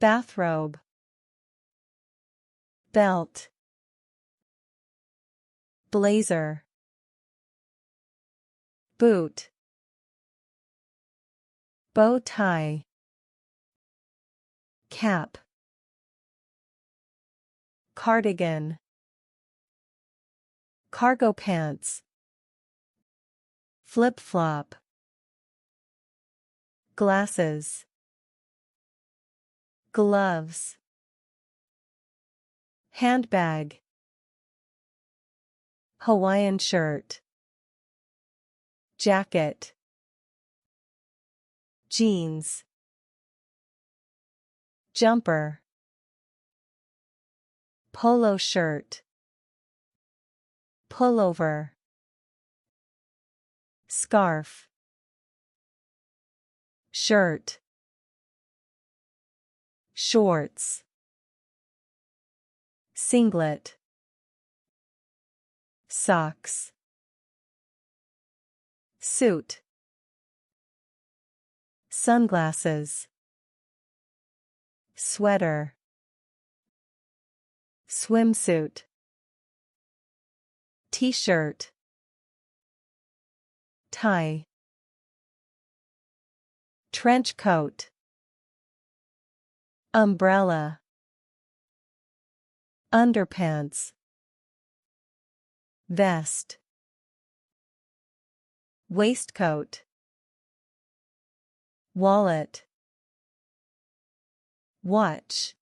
bathrobe, belt, blazer, boot, bow tie, cap, cardigan, cargo pants, flip-flop, glasses, gloves, handbag, Hawaiian shirt, jacket, jeans, jumper, polo shirt, pullover, scarf, shirt, shorts, singlet, socks, suit, sunglasses, sweater, swimsuit, t-shirt, tie, trench coat, umbrella, underpants, vest, waistcoat, wallet, watch,